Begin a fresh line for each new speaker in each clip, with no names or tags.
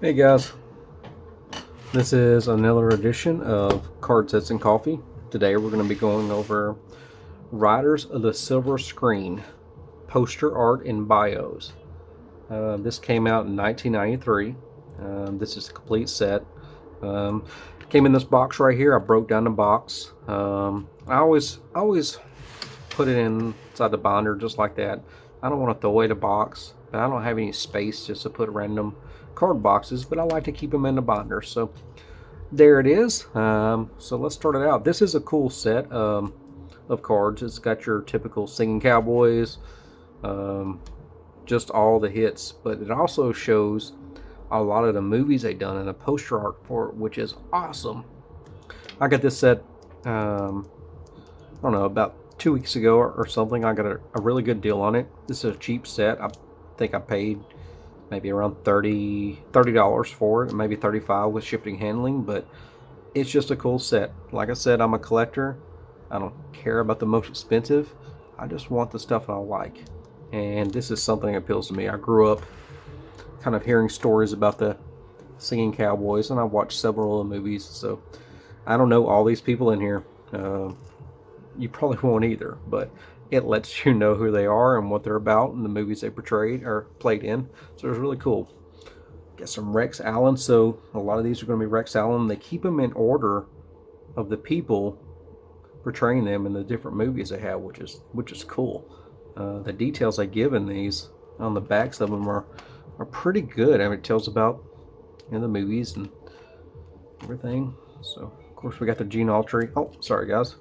Hey guys, this is another edition of Card Sets and Coffee. Today we're going to be going over Riders of the Silver Screen poster art and bios. This came out in 1993. This is a complete set. Um, Came in this box right here. I broke down the box. I always put it inside the binder just like that. I don't want to throw away the box, but I don't have any space just to put random card boxes, but I like to keep them in the binder. So there it is. So let's start it out. This is a cool set of cards. It's got your typical Singing Cowboys, um, just all the hits, but it also shows a lot of the movies they done and a poster art for it, which is awesome. I got this set, I don't know, about 2 weeks ago or something. I got a really good deal on it. This is a cheap set. I think I paid maybe around $30 for it, maybe 35 with shipping and handling, but it's just a cool set. Like I said, I'm a collector. I don't care about the most expensive. I just want the stuff I like. And this is something that appeals to me. I grew up kind of hearing stories about the Singing Cowboys, and I watched several of the movies, so I don't know all these people in here. You probably won't either, but it lets you know who they are and what they're about and the movies they portrayed or played in. So it's really cool. Got some Rex Allen. So a lot of these are going to be Rex Allen. They keep them in order of the people portraying them in the different movies they have, which is cool. The details they give in these on the backs of them are pretty good. I mean, it tells about the movies and everything. So of course we got the Gene Autry. Oh, sorry guys.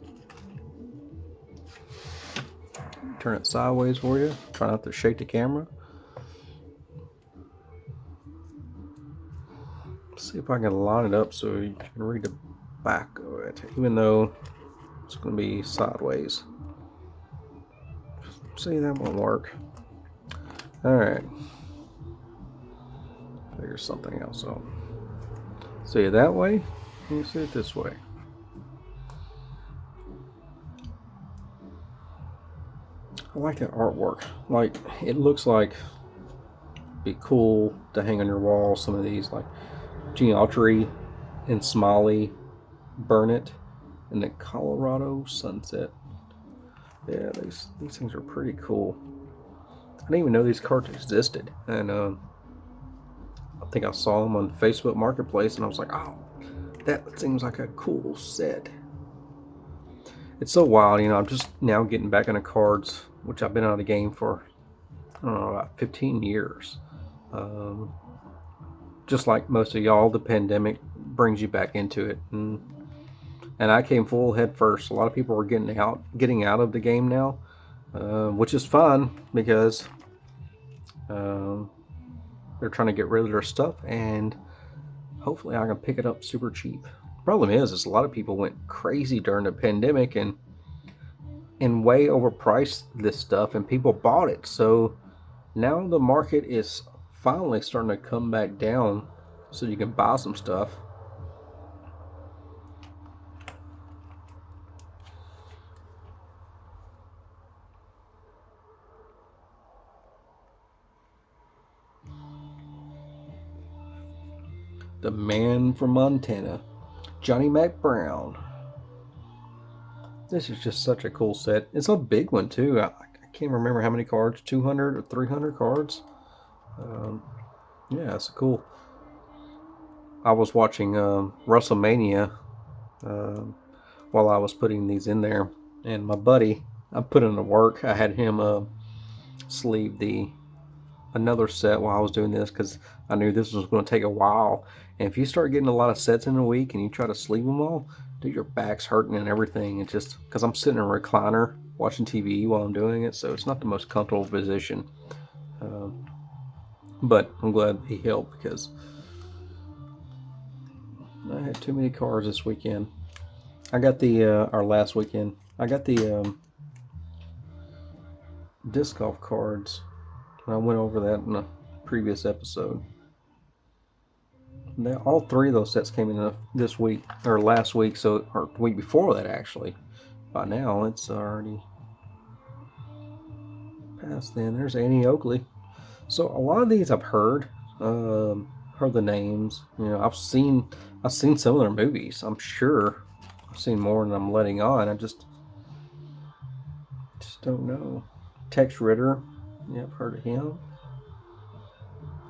Turn it sideways for you. Try not to shake the camera. See if I can line it up so you can read the back of it, even though it's going to be sideways. See, that won't work. Alright. Figure something else out. See it that way, and you see it this way. I like that artwork. Like, it looks like it'd be cool to hang on your wall. Some of these, like Gene Autry and Smiley, Burn It, and the Colorado Sunset. Yeah, these things are pretty cool. I didn't even know these cards existed, and I think I saw them on Facebook Marketplace, and I was like, oh, that seems like a cool set. It's so wild, I'm just now getting back into cards, which I've been out of the game for, I don't know, about 15 years. Um, just like most of y'all, the pandemic brings you back into it, and I came full head first. A lot of people are getting out of the game now, which is fun because um, they're trying to get rid of their stuff, and hopefully I can pick it up super cheap. Problem is a lot of people went crazy during the pandemic and way overpriced this stuff, and people bought it. So now the market is finally starting to come back down, so you can buy some stuff. The Man from Montana, Johnny Mac Brown. This is just such a cool set. It's a big one too. I can't remember how many cards, 200 or 300 cards. Um, yeah, it's cool. I was watching WrestleMania um, while I was putting these in there, and my buddy, I put in the work. I had him sleeve the another set while I was doing this because I knew this was going to take a while. And if you start getting a lot of sets in a week and you try to sleeve them all, dude, your back's hurting and everything. It's just because I'm sitting in a recliner watching TV while I'm doing it, so it's not the most comfortable position. Um, but I'm glad he helped because I had too many cards this weekend. I got the our last weekend. I got the disc golf cards. I went over that in a previous episode. All three of those sets came in this week or last week, so or the week before that actually. By now it's already past then. There's Annie Oakley. So a lot of these I've heard. heard the names. You know, I've seen some of their movies. I'm sure I've seen more than I'm letting on. I just don't know. Tex Ritter. Yeah, I've heard of him.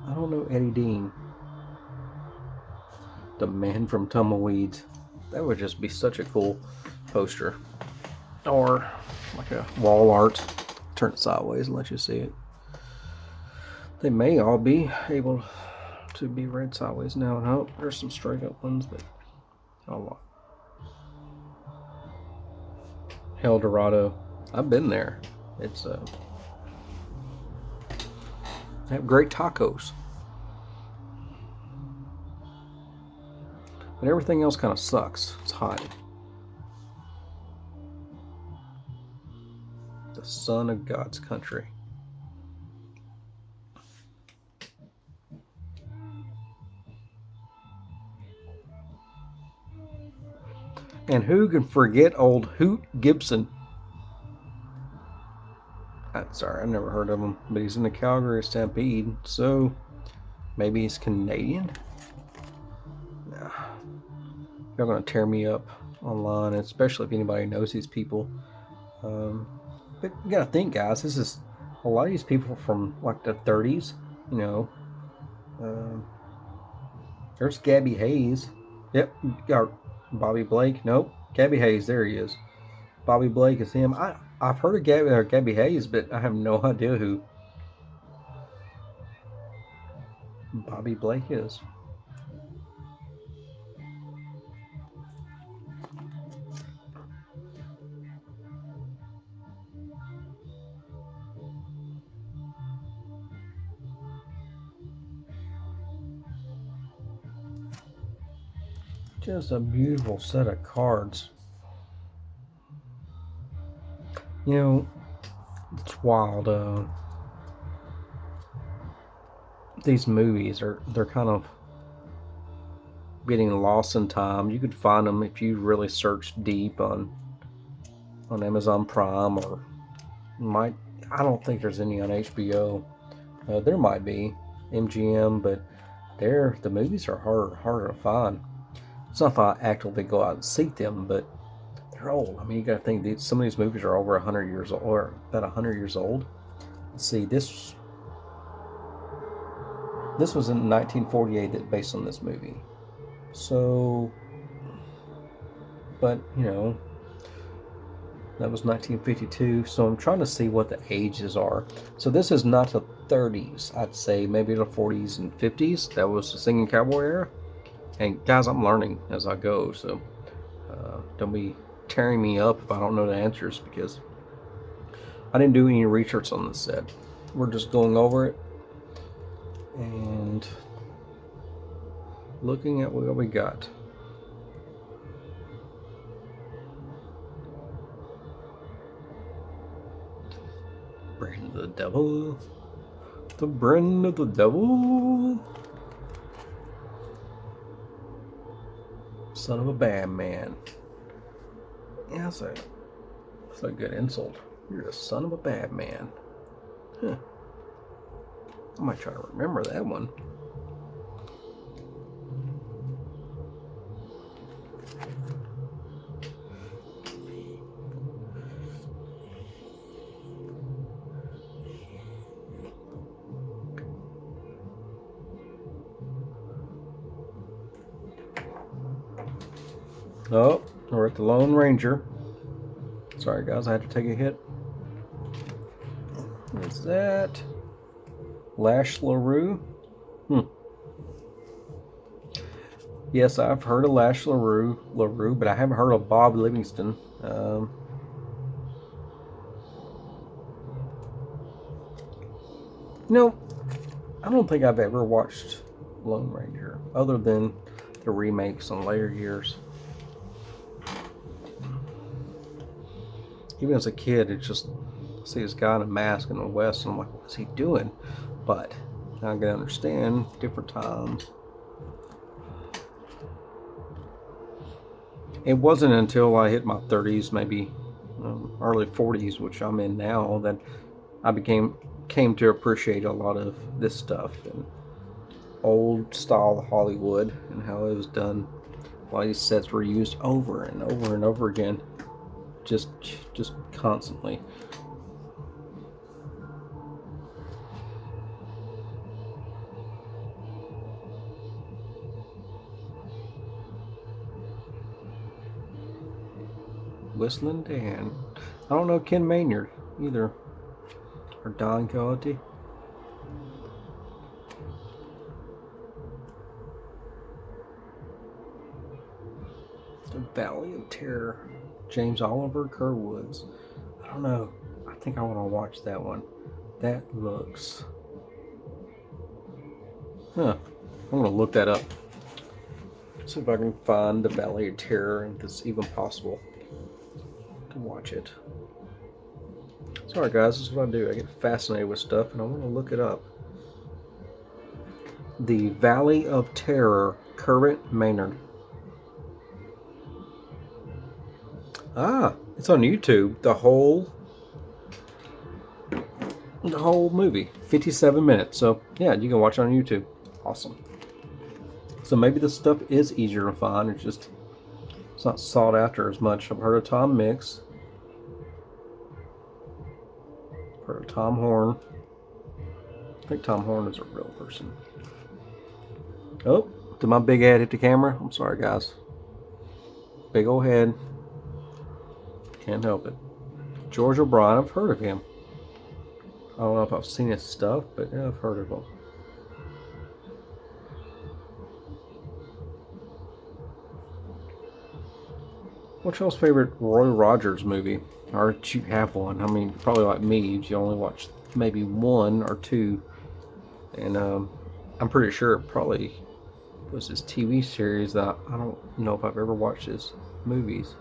I don't know Eddie Dean. The Man from Tumbleweeds. That would just be such a cool poster. Or like a wall art. Turn it sideways and let you see it. They may all be able to be read sideways now. And hope there's some straight up ones, but not a lot. El Dorado. I've been there. It's they have great tacos. But everything else kind of sucks. It's hot. The Son of God's Country. And who can forget old Hoot Gibson? Sorry, I've never heard of him, but he's in the Calgary Stampede, so maybe he's Canadian? Nah. You're going to tear me up online, especially if anybody knows these people. But you got to think, guys, this is a lot of these people from like the 30s, you know. There's Gabby Hayes. Yep, got Bobby Blake. Nope, Gabby Hayes. There he is. Bobby Blake is him. I've heard of Gabby Hayes, but I have no idea who Bobby Blake is. Just a beautiful set of cards. You know, it's wild. These movies they're kind of getting lost in time. You could find them if you really search deep on Amazon Prime, or I don't think there's any on HBO. There might be MGM, but the movies are harder to find. It's not if I actively go out and seek them, but they're old. I mean, you got to think some of these movies are over 100 years old, or about 100 years old. Let's see, this was in 1948 that based on this movie. So, but you know, that was 1952. So I'm trying to see what the ages are. So this is not the 30s. I'd say maybe the 40s and 50s. That was the singing cowboy era. And guys, I'm learning as I go, so don't be tearing me up if I don't know the answers, because I didn't do any research on this set. We're just going over it and looking at what we got. Brand of the Devil. The Brand of the Devil. Son of a bad man. Yeah, that's a good insult. You're a son of a bad man. Huh. I might try to remember that one. Oh, we're at the Lone Ranger. Sorry guys, I had to take a hit. What's that? Lash LaRue? Yes, I've heard of Lash LaRue, but I haven't heard of Bob Livingston. No, I don't think I've ever watched Lone Ranger, other than the remakes on later years. Even as a kid, it's just see this guy in a mask in the West, and I'm like, what's he doing? But now I can understand different times. It wasn't until I hit my 30s, maybe early 40s, which I'm in now, that I came to appreciate a lot of this stuff. And old style Hollywood and how it was done. A lot of these sets were used over and over and over again, just constantly. Whistling Dan. I don't know Ken Maynard either, or Don Quixote. The Valley of Terror. James Oliver Kerwoods. I don't know. I think I want to watch that one. That looks... Huh. I'm going to look that up. See if I can find the Valley of Terror, if it's even possible to watch it. Sorry guys, this is what I do. I get fascinated with stuff and I want to look it up. The Valley of Terror, Kurt Maynard. Ah, it's on YouTube. The whole movie, 57 minutes. So yeah, you can watch it on YouTube. Awesome. So maybe this stuff is easier to find. It's not sought after as much. I've heard of Tom Mix. Heard of Tom Horn. I think Tom Horn is a real person. Oh, did my big head hit the camera? I'm sorry, guys. Big old head. Can't help it. George O'Brien, I've heard of him. I don't know if I've seen his stuff, but yeah, I've heard of him. What's y'all's favorite Roy Rogers movie? Or did you have one? I mean, probably like me, you only watched maybe one or two. And I'm pretty sure it probably was his TV series that I don't know if I've ever watched his movies.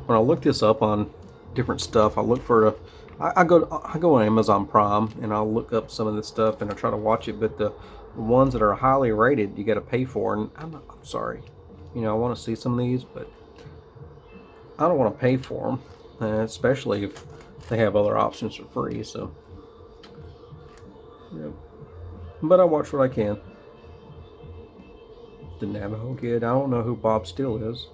When I look this up on different stuff, I look for I go on Amazon Prime and I'll look up some of this stuff and I try to watch it, but the ones that are highly rated you got to pay for, and I'm sorry, you know, I want to see some of these, but I don't want to pay for them, especially if they have other options for free. So yeah, but I watch what I can. The Navajo Kid. I don't know who Bob Steele is.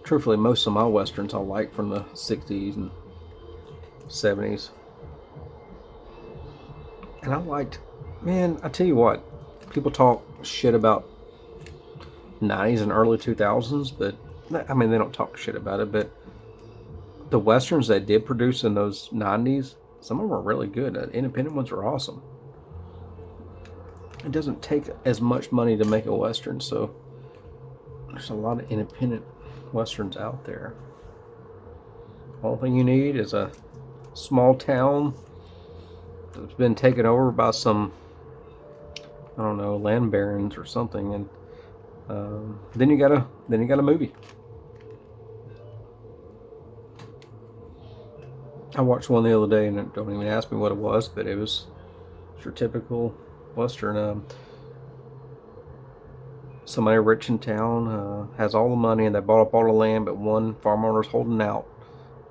Truthfully, most of my westerns I like from the 60s and 70s. And I liked, man, I tell you what, people talk shit about 90s and early 2000s, but I mean, they don't talk shit about it, but the westerns they did produce in those 90s, some of them were really good. Independent ones were awesome. It doesn't take as much money to make a western, so there's a lot of independent westerns out there. All thing you need is a small town that's been taken over by some, I don't know, land barons or something, and then you got a movie. I watched one the other day, and don't even ask me what it was, but it was your typical western. Somebody rich in town has all the money and they bought up all the land, but one farm owner's holding out,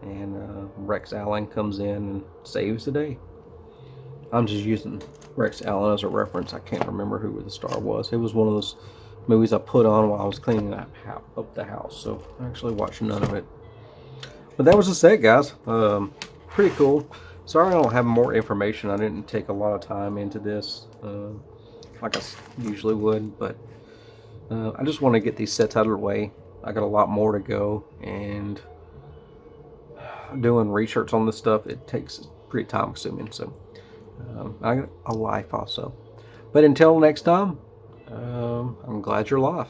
and Rex Allen comes in and saves the day. I'm just using Rex Allen as a reference. I can't remember who the star was. It was one of those movies I put on while I was cleaning up the house, so I actually watched none of it. But that was the set, guys. Pretty cool. Sorry I don't have more information. I didn't take a lot of time into this like I usually would, but I just want to get these sets out of the way. I got a lot more to go, and doing research on this stuff, it takes pretty time consuming, so I got a life also. But until next time, I'm glad you're alive.